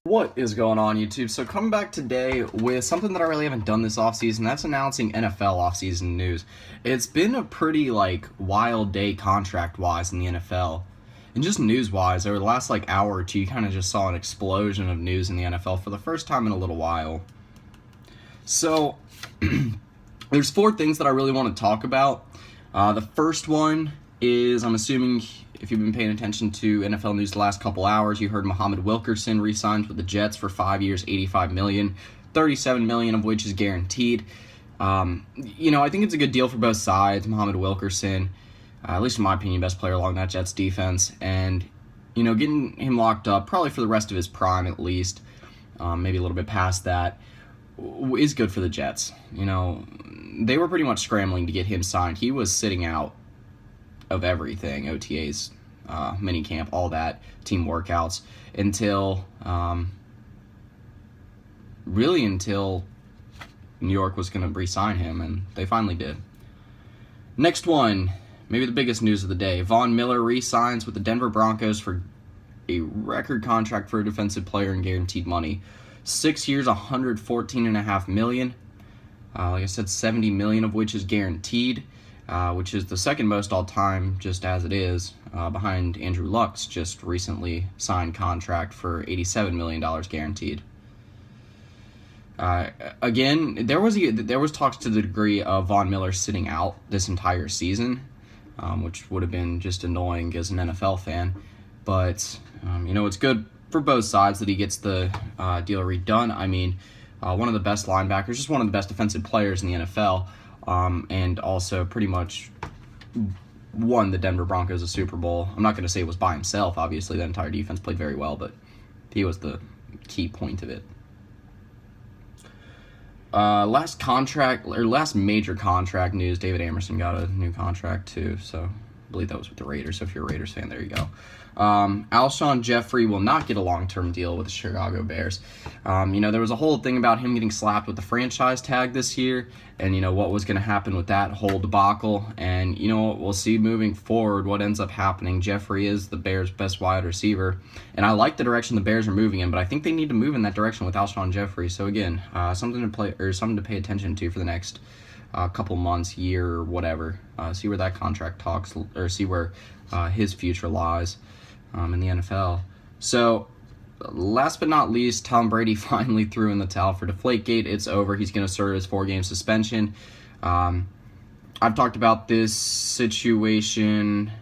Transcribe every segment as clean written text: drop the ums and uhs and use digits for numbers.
What is going on, YouTube? So coming back today with something that I really haven't done this offseason, that's announcing NFL offseason news. It's been a pretty, wild day contract-wise in the NFL. And just news-wise, over the last, hour or two, you kind of just saw an explosion of news in the NFL for the first time in a little while. So, there's 4 things that I really want to talk about. The first one is, I'm assuming, if you've been paying attention to NFL news the last couple hours, you heard Muhammad Wilkerson re-signed with the Jets for 5 years, $85 million, $37 million of which is guaranteed. I think it's a good deal for both sides. Muhammad Wilkerson, at least in my opinion, best player along that Jets defense, and getting him locked up probably for the rest of his prime at least, maybe a little bit past that, is good for the Jets. They were pretty much scrambling to get him signed. He was sitting out of everything, OTAs, minicamp, all that, team workouts, until New York was going to re-sign him, and they finally did. Next one, maybe the biggest news of the day. Von Miller re-signs with the Denver Broncos for a record contract for a defensive player and guaranteed money. 6 years, $114.5 million. Like I said, $70 million of which is guaranteed. Which is the second most all-time, just as it is, behind Andrew Luck's just recently signed contract for $87 million guaranteed. Again, there was talks to the degree of Von Miller sitting out this entire season, which would have been just annoying as an NFL fan. But, it's good for both sides that he gets the deal redone. I mean, one of the best linebackers, just one of the best defensive players in the NFL, and also pretty much won the Denver Broncos a Super Bowl. I'm not going to say it was by himself, obviously. The entire defense played very well, but he was the key point of it. Last major contract news, David Amerson got a new contract too, so I believe that was with the Raiders, so if you're a Raiders fan, there you go. Alshon Jeffery will not get a long-term deal with the Chicago Bears. There was a whole thing about him getting slapped with the franchise tag this year, and, what was going to happen with that whole debacle. And, we'll see moving forward what ends up happening. Jeffery is the Bears' best wide receiver, and I like the direction the Bears are moving in, but I think they need to move in that direction with Alshon Jeffery. So, again, something to pay attention to for the next couple months, year, or whatever. See where that contract talks, or see where his future lies in the NFL. So, last but not least, Tom Brady finally threw in the towel for Deflategate. It's over. He's going to serve his 4-game suspension. I've talked about this situation,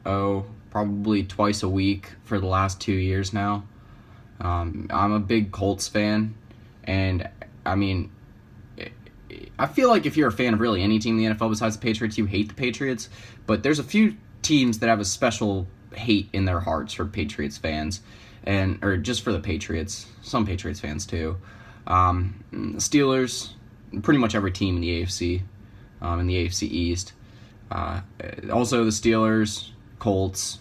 probably twice a week for the last 2 years now. I'm a big Colts fan, and, I feel like if you're a fan of really any team in the NFL besides the Patriots, you hate the Patriots, but there's a few teams that have a special hate in their hearts for Patriots fans, or just for the Patriots, some Patriots fans too. Steelers, pretty much every team in the AFC, in the AFC East. Also the Steelers, Colts,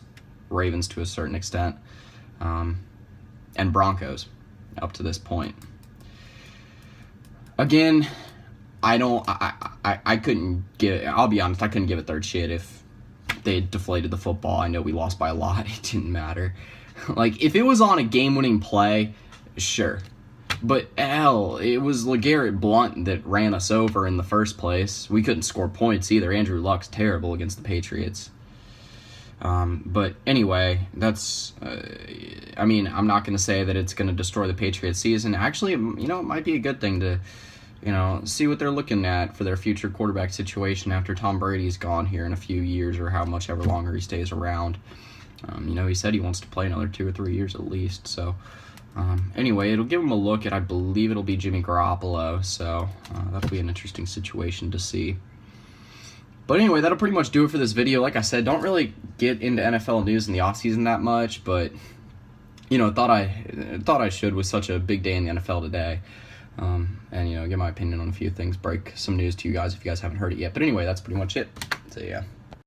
Ravens to a certain extent, and Broncos up to this point. Again, I couldn't give, I'll be honest, I couldn't give a third shit if they deflated the football. I know we lost by a lot. It didn't matter. If it was on a game-winning play, sure. But, hell, it was LeGarrette Blount that ran us over in the first place. We couldn't score points either. Andrew Luck's terrible against the Patriots. But anyway, that's, I'm not going to say that it's going to destroy the Patriots season. Actually, it might be a good thing to, see what they're looking at for their future quarterback situation after Tom Brady's gone here in a few years, or how much ever longer he stays around. He said he wants to play another 2 or 3 years at least. So, anyway, it'll give him a look at, I believe it'll be Jimmy Garoppolo. So, that'll be an interesting situation to see. But anyway, that'll pretty much do it for this video. Like I said, don't really get into NFL news in the offseason that much, but, thought I should with such a big day in the NFL today. And, get my opinion on a few things, break some news to you guys if you guys haven't heard it yet. But anyway, that's pretty much it. So, yeah.